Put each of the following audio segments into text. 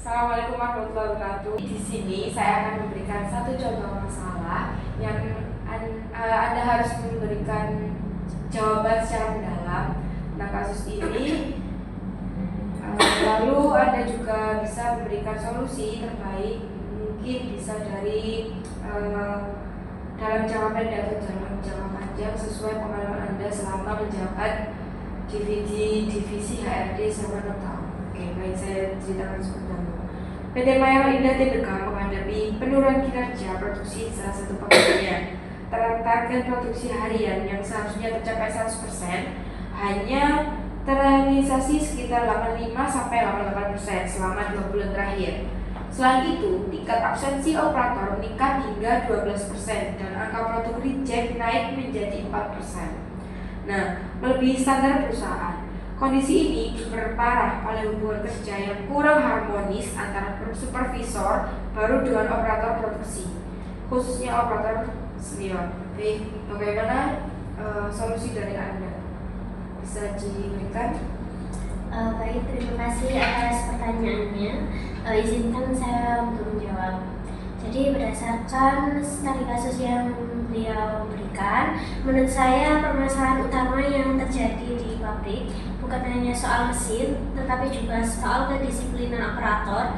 Assalamualaikum warahmatullahi wabarakatuh. Di sini saya akan memberikan satu contoh masalah yang Anda harus memberikan jawaban secara mendalam tentang kasus ini. Lalu Anda juga bisa memberikan solusi terbaik, mungkin bisa dari dalam jangka pendek atau dalam jangka panjang sesuai pengalaman Anda selama menjabat divisi HRD selama 6 tahun. Oke, baik, saya ceritakan seperti itu. PT Mayor Indah Tbk menghadapi penurunan kinerja produksi salah satu pegawainya. Target produksi harian yang seharusnya tercapai 100% hanya terrealisasi sekitar 85-88% selama 2 bulan terakhir. Selain itu, tingkat absensi operator meningkat hingga 12% dan angka produk reject naik menjadi 4%. Nah, melebihi standar perusahaan. Kondisi ini diperparah oleh hubungan kerja yang kurang harmonis antara supervisor baru dengan operator produksi, khususnya operator senior. Baik, bagaimana solusi dari Anda? Bisa diberikan? Baik, terima kasih atas pertanyaannya. Izinkan saya untuk menjawab. Jadi berdasarkan studi kasus yang beliau berikan, menurut saya permasalahan utama yang terjadi di pabrik bukan hanya soal mesin, tetapi juga soal kedisiplinan operator,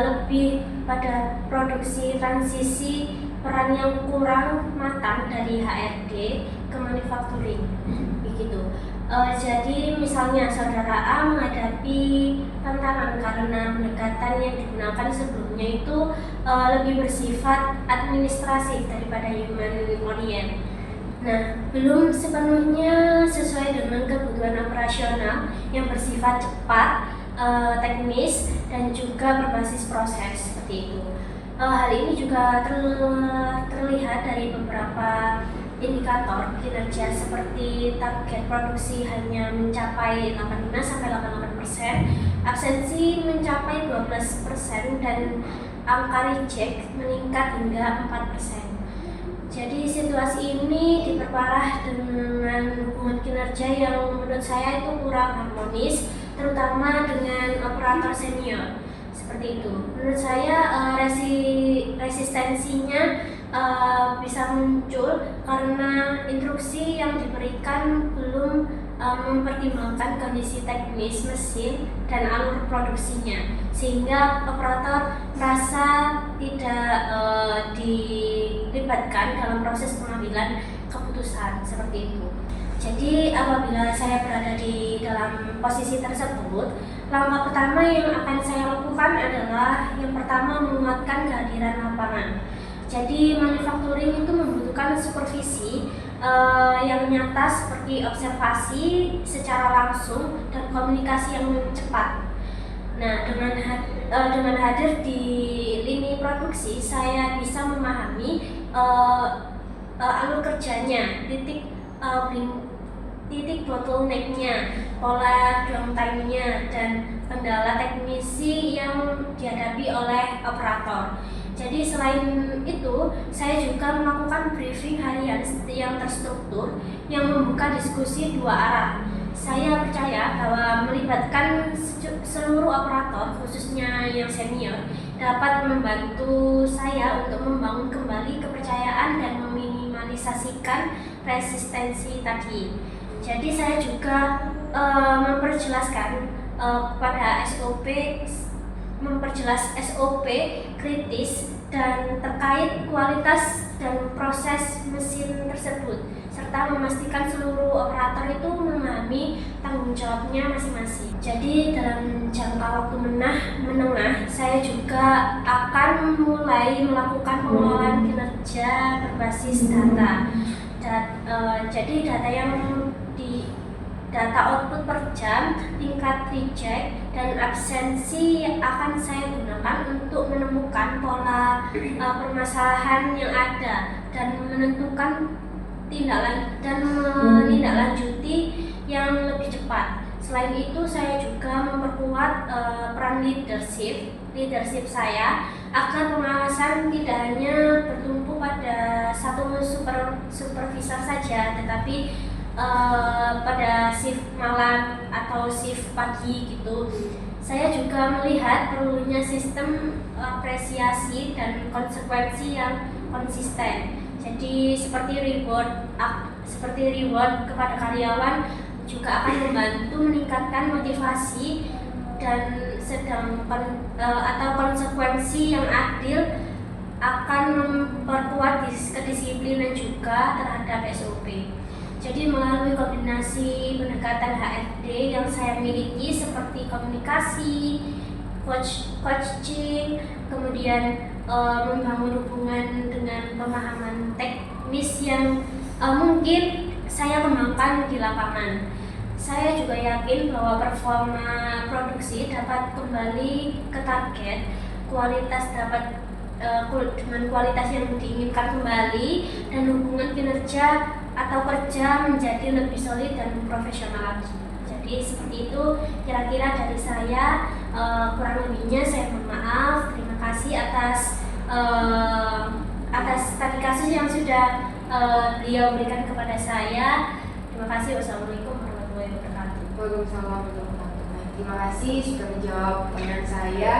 lebih pada produksi transisi peran yang kurang matang dari HRD ke manufacturing, begitu. Jadi misalnya saudara A menghadapi tantangan karena pendekatan yang digunakan sebelumnya itu lebih bersifat administratif daripada human orient. Nah, belum sepenuhnya sesuai dengan kebutuhan operasional yang bersifat cepat, teknis, dan juga berbasis proses seperti itu. Hal ini juga terlihat dari beberapa indikator kinerja seperti target produksi hanya mencapai 85-88%, absensi mencapai 12%, dan angka reject meningkat hingga 4%. Jadi situasi ini diperparah dengan hubungan kinerja yang menurut saya itu kurang harmonis, terutama dengan operator senior. Seperti itu. Menurut saya resistensinya bisa muncul karena instruksi yang diberikan belum mempertimbangkan kondisi teknis mesin dan alur produksinya, sehingga operator merasa tidak dilibatkan dalam proses pengambilan keputusan seperti itu. Jadi apabila saya berada di dalam posisi tersebut, langkah pertama yang akan saya lakukan adalah yang pertama menguatkan kehadiran lapangan. Jadi manufacturing itu membutuhkan supervisi yang nyata seperti observasi secara langsung dan komunikasi yang cepat. Nah, dengan hadir di lini produksi, saya bisa memahami alur kerjanya, titik bottleneck-nya, pola downtime-nya, dan kendala teknisi yang dihadapi oleh operator. Jadi selain itu, saya juga melakukan briefing harian yang terstruktur yang membuka diskusi dua arah. Saya percaya bahwa melibatkan seluruh operator, khususnya yang senior, dapat membantu saya untuk membangun kembali kepercayaan dan meminimalisasikan resistensi tadi. Jadi saya juga memperjelaskan kepada memperjelas SOP kritis dan terkait kualitas dan proses mesin tersebut, serta memastikan seluruh operator itu memahami tanggung jawabnya masing-masing. Jadi dalam jangka waktu menengah, saya juga akan mulai melakukan pengelolaan kinerja berbasis data. Jadi data output per jam, tingkat reject, dan absensi akan saya gunakan untuk menemukan pola permasalahan yang ada dan menentukan menindaklanjuti yang lebih cepat. Selain itu, saya juga memperkuat peran leadership saya agar pengawasan tidak hanya bertumpu pada satu supervisor saja, tetapi pada shift malam atau shift pagi gitu. Saya juga melihat perlunya sistem apresiasi dan konsekuensi yang konsisten. Jadi seperti reward kepada karyawan juga akan membantu meningkatkan motivasi, dan atau konsekuensi yang adil akan memperkuat kedisiplinan juga terhadap SOP. Jadi melalui kombinasi pendekatan HRD yang saya miliki seperti komunikasi, coaching, kemudian membangun hubungan dengan pemahaman teknis yang mungkin saya kembangkan di lapangan. Saya juga yakin bahwa performa produksi dapat kembali ke target, kualitas dapat dengan kualitas yang diinginkan kembali, dan hubungan kinerja atau kerja menjadi lebih solid dan profesional lagi. Jadi seperti itu kira-kira dari saya. Kurang lebihnya saya mohon maaf. Terima kasih atas tadi kasus yang sudah beliau berikan kepada saya. Terima kasih. Wassalamualaikum warahmatullahi wabarakatuh. Waalaikumsalam warahmatullahi wabarakatuh. Terima kasih sudah menjawab pertanyaan saya.